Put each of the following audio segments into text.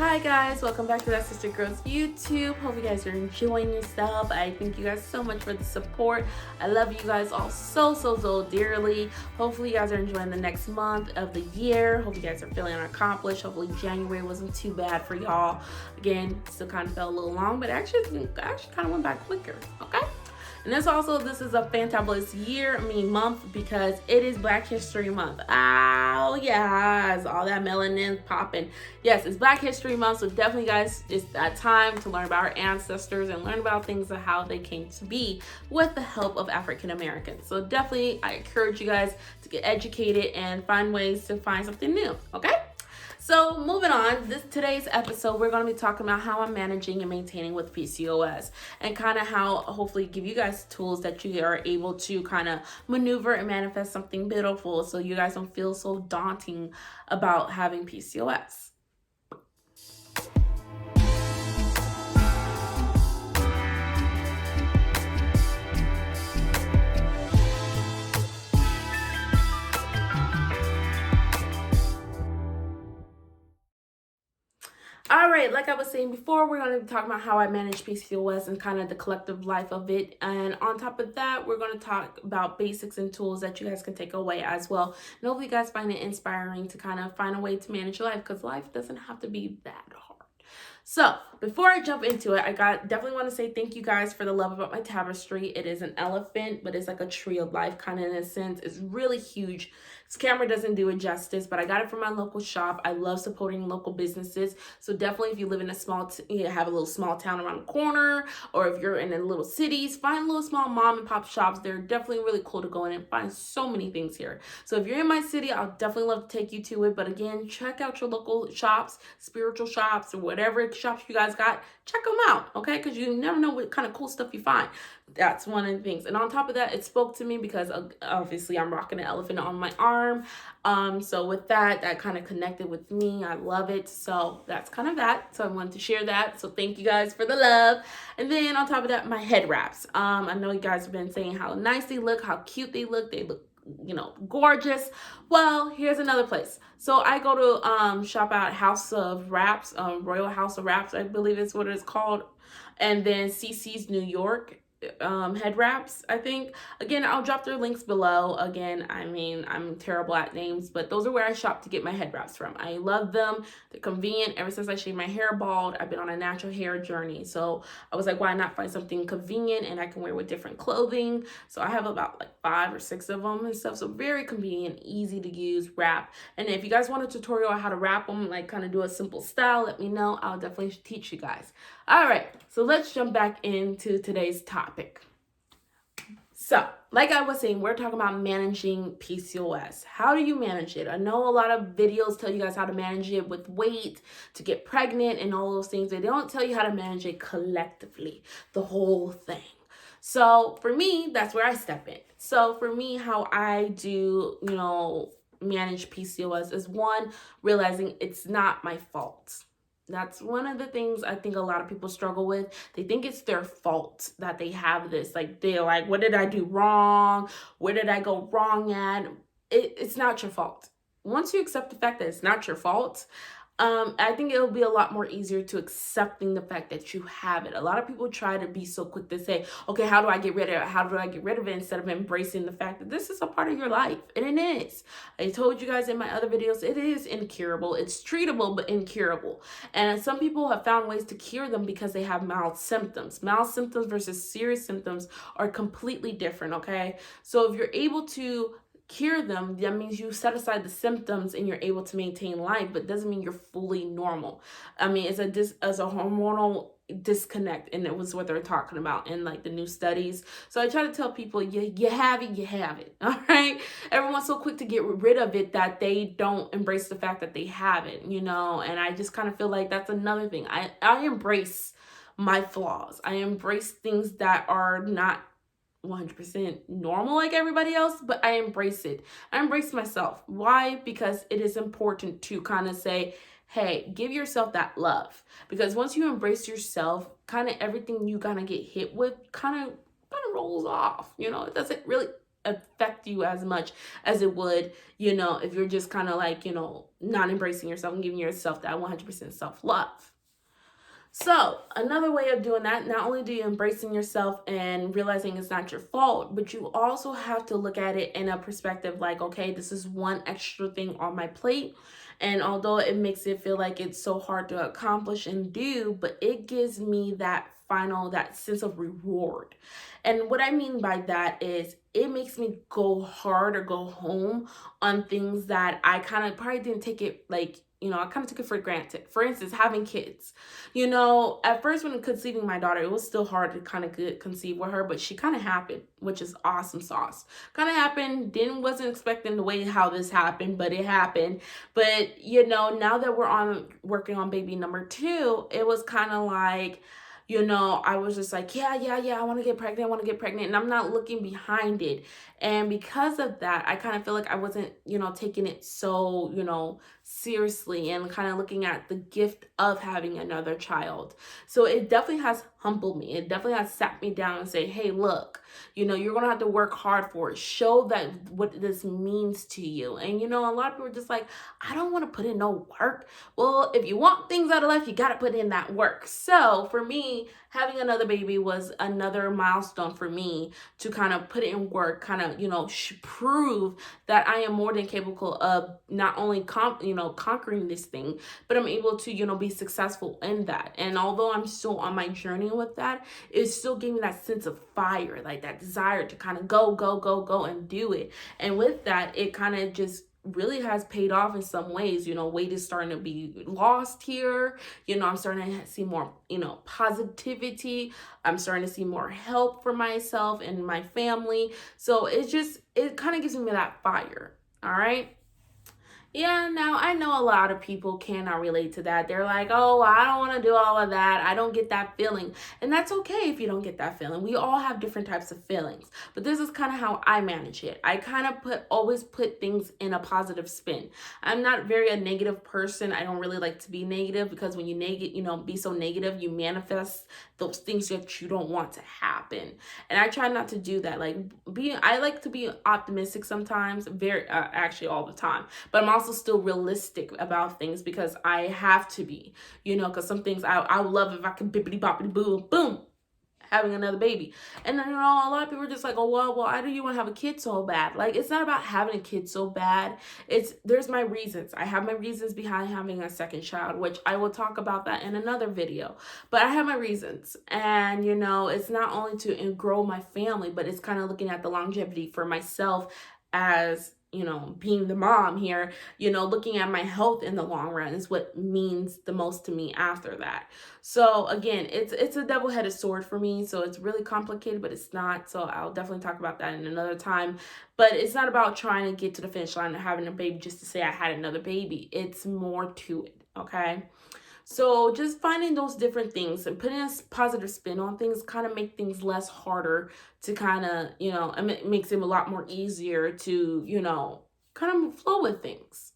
Hi guys, welcome back to That Sister Girls YouTube. Hope you guys are enjoying yourself. I thank you guys so much for the support. I love you guys all so dearly. Hopefully you guys are enjoying the next month of the year. Hope you guys are feeling accomplished. Hopefully January wasn't too bad for y'all. Again, still kind of felt a little long, but actually kind of went by quicker, okay? And this is a fantabulous month, because it is Black History Month. Oh yes, all that melanin popping. Yes, it's Black History Month, so definitely guys, it's that time to learn about our ancestors and learn about things of how they came to be with the help of African Americans. So definitely I encourage you guys to get educated and find ways to find something new, okay? So moving on, today's episode, we're going to be talking about how I'm managing and maintaining with PCOS, and kind of how hopefully give you guys tools that you are able to kind of maneuver and manifest something beautiful, so you guys don't feel so daunting about having PCOS. All right, like I was saying before, we're going to be talking about how I manage PCOS and kind of the collective life of it. And on top of that, we're going to talk about basics and tools that you guys can take away as well. And hopefully you guys find it inspiring to kind of find a way to manage your life, because life doesn't have to be that hard. So before I jump into it, definitely want to say thank you guys for the love about my tapestry. It is an elephant, but it's like a tree of life kind of in a sense. It's really huge. This camera doesn't do it justice, but I got it from my local shop. I love supporting local businesses. So definitely if you live in have a little small town around the corner, or if you're in the little cities, find little small mom and pop shops. They're definitely really cool to go in and find so many things here. So if you're in my city, I'll definitely love to take you to it. But again, check out your local shops, spiritual shops, or whatever shops you guys got. Check them out, okay? Because you never know what kind of cool stuff you find. That's one of the things. And on top of that, it spoke to me because obviously I'm rocking an elephant on my arm. So with that kind of connected with me. I love it. So that's kind of that. So I wanted to share that. So thank you guys for the love. And then on top of that, my head wraps. I know you guys have been saying how nice they look, how cute they look. They look, gorgeous. Well, here's another place. So I go to shop out House of Wraps, Royal House of Wraps, I believe is what it's called. And then CC's New York head wraps, I think. Again, I'll drop their links below. Again, I'm terrible at names, but those are where I shop to get my head wraps from. I love them. They're convenient. Ever since I shaved my hair bald, I've been on a natural hair journey. So I was like, why not find something convenient and I can wear with different clothing? So I have about like 5 or 6 of them and stuff. So very convenient, easy to use wrap. And if you guys want a tutorial on how to wrap them, like kind of do a simple style, let me know. I'll definitely teach you guys. All right, so let's jump back into today's topic. So, like I was saying, we're talking about managing PCOS. How do you manage it? I know a lot of videos tell you guys how to manage it with weight, to get pregnant, and all those things. They don't tell you how to manage it collectively, the whole thing. So, for me, that's where I step in. So, for me, how I do, manage PCOS is, one, realizing it's not my fault. That's one of the things I think a lot of people struggle with. They think it's their fault that they have this. Like, they're like, what did I do wrong? Where did I go wrong at? It's not your fault. Once you accept the fact that it's not your fault, I think it'll be a lot more easier to accepting the fact that you have it. A lot of people try to be so quick to say, okay, how do I get rid of it? How do I get rid of it? Instead of embracing the fact that this is a part of your life. And it is. I told you guys in my other videos, it is incurable. It's treatable, but incurable. And some people have found ways to cure them because they have mild symptoms. Mild symptoms versus serious symptoms are completely different, okay? So if you're able to cure them, that means you set aside the symptoms and you're able to maintain life, but doesn't mean you're fully normal. It's a hormonal disconnect, and it was what they're talking about in like the new studies. So I try to tell people, you have it. All right. Everyone's so quick to get rid of it that they don't embrace the fact that they have it, and I just kind of feel like that's another thing. I embrace my flaws. I embrace things that are not 100% normal like everybody else, but I embrace it. I embrace myself. Why? Because it is important to kind of say, hey, give yourself that love. Because once you embrace yourself, kind of everything you kind of get hit with kind of rolls off. It doesn't really affect you as much as it would, if you're just kind of like, not embracing yourself and giving yourself that 100% self-love. So another way of doing that, not only do you embracing yourself and realizing it's not your fault, but you also have to look at it in a perspective like, okay, this is one extra thing on my plate. And although it makes it feel like it's so hard to accomplish and do, but it gives me that sense of reward. And what I mean by that is it makes me go hard or go home on things that I kind of probably didn't take it like, I kind of took it for granted. For instance, having kids. At first when conceiving my daughter, it was still hard to kind of conceive with her, but she kind of happened, which is awesome sauce. Kind of happened, wasn't expecting the way how this happened, but it happened. But, now that we're working on baby number 2, it was kind of like, I was just like, yeah, I want to get pregnant. And I'm not looking behind it. And because of that, I kind of feel like I wasn't, taking it so, seriously and kind of looking at the gift of having another child. So it definitely has humbled me. It definitely has sat me down and say, hey, look, you're going to have to work hard for it. Show that what this means to you. And, a lot of people are just like, I don't want to put in no work. Well, if you want things out of life, you got to put in that work. So for me, having another baby was another milestone for me to kind of put in work, kind of, prove that I am more than capable of not only, conquering this thing, but I'm able to, be successful in that. And although I'm still on my journey with that, it still gave me that sense of fire, like that desire to kind of go and do it. And with that, it kind of just really has paid off in some ways. Weight is starting to be lost here. I'm starting to see more, positivity. I'm starting to see more help for myself and my family. So it kind of gives me that fire. All right. Yeah, now I know a lot of people cannot relate to that. They're like, oh, I don't want to do all of that. I don't get that feeling. And that's okay if you don't get that feeling. We all have different types of feelings. But this is kind of how I manage it. I kind of always put things in a positive spin. I'm not very a negative person. I don't really like to be negative because when you be so negative, you manifest those things that you don't want to happen. And I try not to do that. I like to be optimistic sometimes, actually all the time. But I'm also still realistic about things because I have to be, because some things I would love if I could bippity boppity boom, having another baby. And a lot of people are just like, oh, well, why do you want to have a kid so bad? Like, it's not about having a kid so bad. There's my reasons. I have my reasons behind having a second child, which I will talk about that in another video. But I have my reasons. And, it's not only to grow my family, but it's kind of looking at the longevity for myself as being the mom here, looking at my health in the long run is what means the most to me after that. So again, it's a double-headed sword for me. So it's really complicated, but it's not. So I'll definitely talk about that in another time. But it's not about trying to get to the finish line and having a baby just to say I had another baby. It's more to it, okay? So just finding those different things and putting a positive spin on things kind of make things less harder to kind of, it makes it a lot more easier to, kind of flow with things.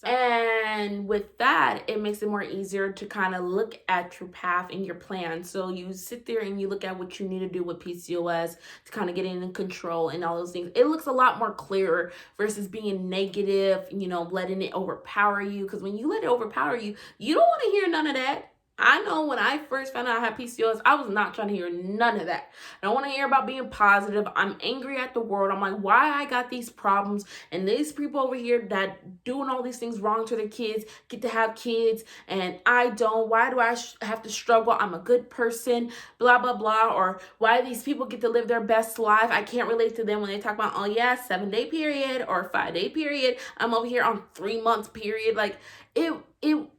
And with that, it makes it more easier to kind of look at your path and your plan. So you sit there and you look at what you need to do with PCOS to kind of get in control and all those things. It looks a lot more clearer versus being negative, letting it overpower you. Because when you let it overpower you, you don't want to hear none of that. I know when I first found out I had PCOS, I was not trying to hear none of that. I don't want to hear about being positive. I'm angry at the world. I'm like, why I got these problems and these people over here that doing all these things wrong to their kids get to have kids and I don't. Why do I have to struggle? I'm a good person, blah, blah, blah. Or why these people get to live their best life. I can't relate to them when they talk about, oh yeah, 7-day period or 5-day period. I'm over here on 3 months period. Like it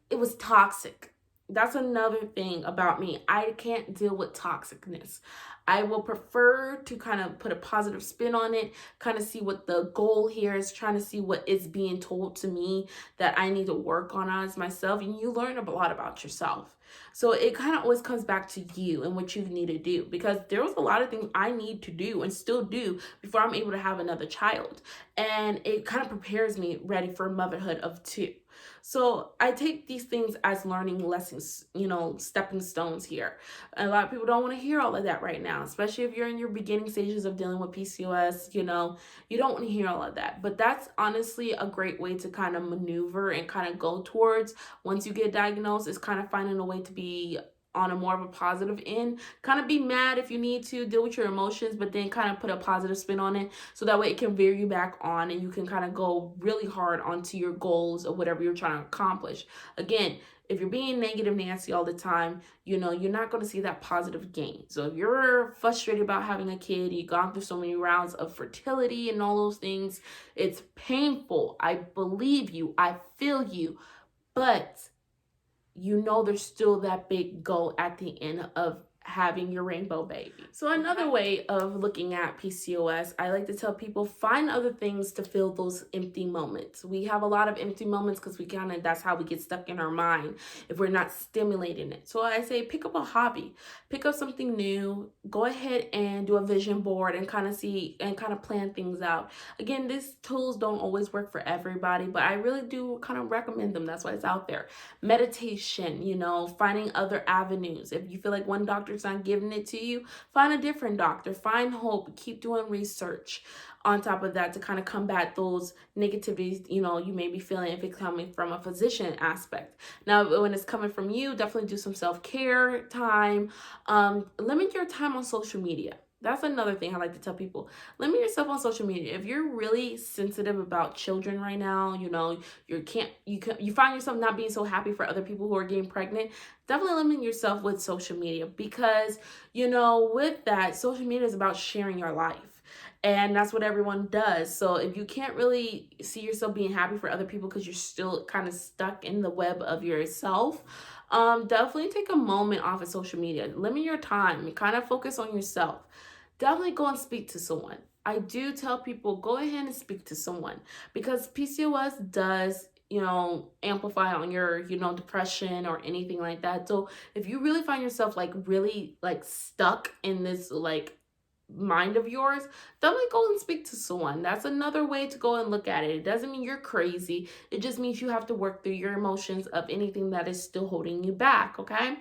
was toxic. That's another thing about me. I can't deal with toxicness. I will prefer to kind of put a positive spin on it, kind of see what the goal here is, trying to see what is being told to me that I need to work on as myself. And you learn a lot about yourself. So it kind of always comes back to you and what you need to do, because there was a lot of things I need to do and still do before I'm able to have another child. And it kind of prepares me ready for motherhood of 2. So I take these things as learning lessons, stepping stones here. A lot of people don't want to hear all of that right now, especially if you're in your beginning stages of dealing with PCOS. You don't want to hear all of that. But that's honestly a great way to kind of maneuver and kind of go towards once you get diagnosed, is kind of finding a way to be on a more of a positive end. Kind of be mad if you need to, deal with your emotions, but then kind of put a positive spin on it, so that way it can veer you back on and you can kind of go really hard onto your goals or whatever you're trying to accomplish. Again, if you're being negative Nancy all the time, you're not going to see that positive gain. So if you're frustrated about having a kid, you've gone through so many rounds of fertility and all those things, it's painful. I believe you. I feel you. But there's still that big goal at the end of having your rainbow baby. So another way of looking at PCOS, I like to tell people, find other things to fill those empty moments. We have a lot of empty moments because that's how we get stuck in our mind if we're not stimulating it. So I say, pick up a hobby, pick up something new, go ahead and do a vision board and kind of plan things out. Again, these tools don't always work for everybody, but I really do kind of recommend them. That's why it's out there. Meditation, finding other avenues. If you feel like one doctor's not giving it to you, find a different doctor, find hope, keep doing research on top of that to kind of combat those negativities, you may be feeling if it's coming from a physician aspect. Now, when it's coming from you, definitely do some self-care time. Limit your time on social media. That's another thing I like to tell people. Limit yourself on social media. If you're really sensitive about children right now, you find yourself not being so happy for other people who are getting pregnant, definitely limit yourself with social media, because, with that, social media is about sharing your life. And that's what everyone does. So if you can't really see yourself being happy for other people because you're still kind of stuck in the web of yourself, definitely take a moment off of social media. Limit your time and kind of focus on yourself. Definitely go and speak to someone. I do tell people, go ahead and speak to someone, because PCOS does, amplify on your, depression or anything like that. So if you really find yourself really stuck in this mind of yours, definitely go and speak to someone. That's another way to go and look at it. It doesn't mean you're crazy. It just means you have to work through your emotions of anything that is still holding you back, okay?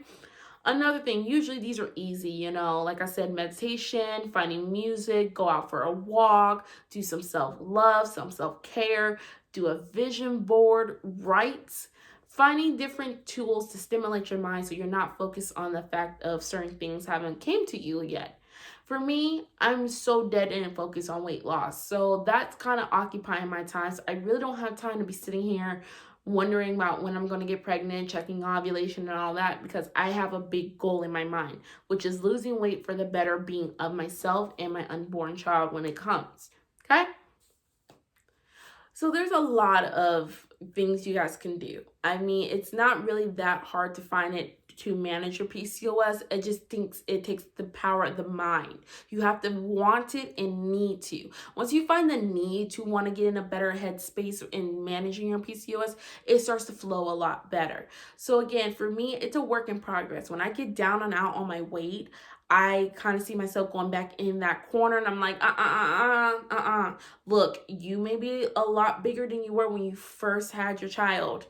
Another thing, usually these are easy, like I said, meditation, finding music, go out for a walk, do some self-love, some self-care, do a vision board, write, finding different tools to stimulate your mind so you're not focused on the fact of certain things haven't came to you yet. For me, I'm so dead in and focused on weight loss. So that's kind of occupying my time. So I really don't have time to be sitting here wondering about when I'm going to get pregnant, checking ovulation and all that, because I have a big goal in my mind, which is losing weight for the better being of myself and my unborn child when it comes. Okay? So there's a lot of things you guys can do. I mean, it's not really that hard to find it to manage your PCOS. It just it takes the power of the mind. You have to want it and need to. Once you find the need to want to get in a better headspace in managing your PCOS, it starts to flow a lot better. So again, for me, it's a work in progress. When I get down and out on my weight, I kind of see myself going back in that corner, and I'm like, look, you may be a lot bigger than you were when you first had your child,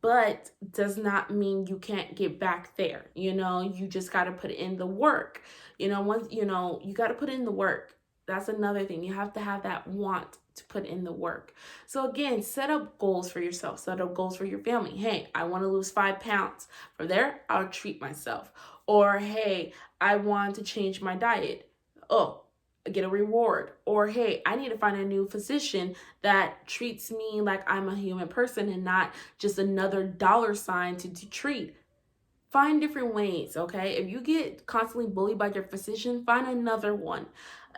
but does not mean you can't get back there. You just got to put in the work. Once, you got to put in the work. That's another thing. You have to have that want to put in the work. So again, set up goals for yourself, set up goals for your family. Hey, I want to lose 5 pounds. From there, I'll treat myself. Or, hey, I want to change my diet. Oh, get a reward. Or, hey, I need to find a new physician that treats me like I'm a human person and not just another dollar sign to treat. Find different ways, okay? If you get constantly bullied by your physician, find another one.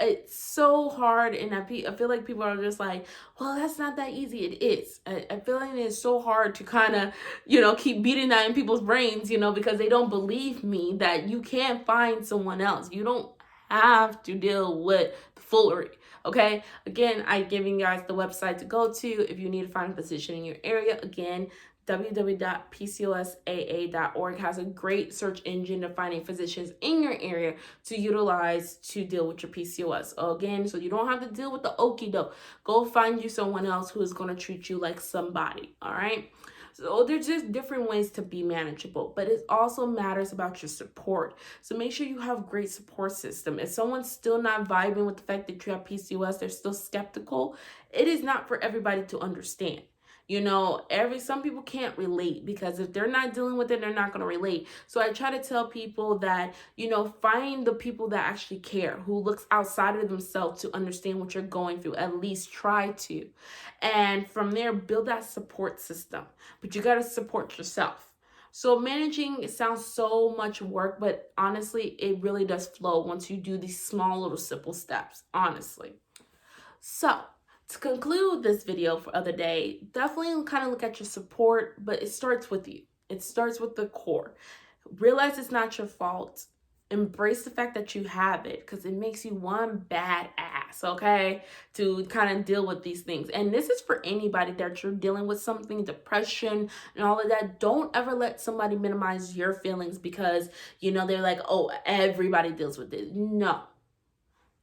It's so hard, and I feel like people are just like, well, that's not that easy. It is. I feel like it's so hard to kind of, keep beating that in people's brains, because they don't believe me that you can find someone else. You don't have to deal with the foolery, okay? Again, I'm giving you guys the website to go to if you need to find a physician in your area. Again, www.pcosaa.org has a great search engine to finding physicians in your area to utilize to deal with your PCOS. Again, so you don't have to deal with the okie doke. Go find you someone else who is going to treat you like somebody. All right. So there's just different ways to be manageable, but it also matters about your support. So make sure you have great support system. If someone's still not vibing with the fact that you have PCOS, they're still skeptical, it is not for everybody to understand. You know, some people can't relate, because if they're not dealing with it, they're not going to relate. So I try to tell people that, you know, find the people that actually care, who looks outside of themselves to understand what you're going through. At least try to. And from there, build that support system. But you got to support yourself. So managing, it sounds so much work, but honestly, it really does flow once you do these small little simple steps, honestly. So to conclude this video for the day, definitely kind of look at your support, but it starts with you. It starts with the core. Realize it's not your fault. Embrace the fact that you have it, because it makes you one badass, okay, to kind of deal with these things. And this is for anybody that you're dealing with something, depression and all of that. Don't ever let somebody minimize your feelings because, you know, they're like, oh, everybody deals with it. No.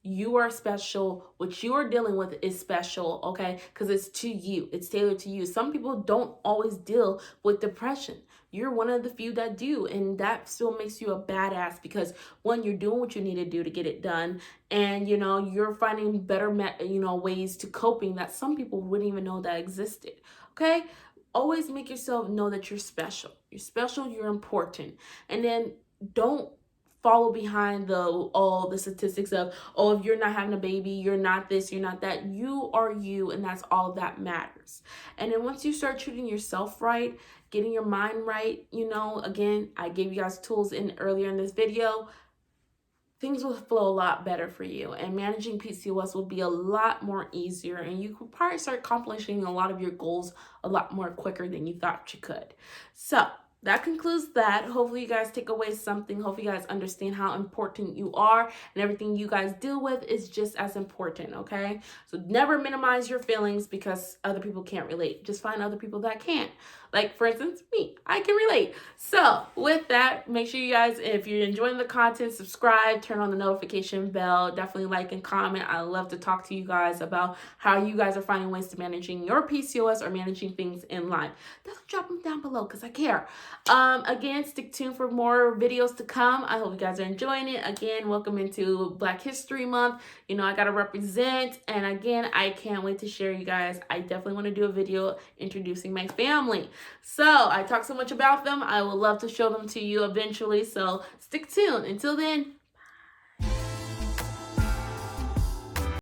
You are special. What you are dealing with is special, okay? Because it's to you. It's tailored to you. Some people don't always deal with depression. You're one of the few that do, and that still makes you a badass because, one, you're doing what you need to do to get it done, and, you know, you're finding better, ways to coping that some people wouldn't even know that existed, okay? Always make yourself know that you're special. You're special, you're important, and then don't follow behind all the statistics of, oh, if you're not having a baby, you're not this, you're not that. You are you, and that's all that matters. And then once you start treating yourself right, getting your mind right, you know, again, I gave you guys tools earlier in this video, things will flow a lot better for you, and managing PCOS will be a lot more easier, and you could probably start accomplishing a lot of your goals a lot more quicker than you thought you could. So that concludes that. Hopefully you guys take away something. Hopefully you guys understand how important you are, and everything you guys deal with is just as important, okay? So never minimize your feelings because other people can't relate. Just find other people that can. Like, for instance, me. I can relate. So with that, make sure you guys, if you're enjoying the content, subscribe, turn on the notification bell, definitely like and comment. I love to talk to you guys about how you guys are finding ways to managing your PCOS or managing things in life. Definitely drop them down below because I care. Again, stick tuned for more videos to come. I hope you guys are enjoying it. Again, welcome into Black History Month. You know, I gotta represent, and again, I can't wait to share you guys. I definitely want to do a video introducing my family. So I talk so much about them. I would love to show them to you eventually. So stick tuned. Until then,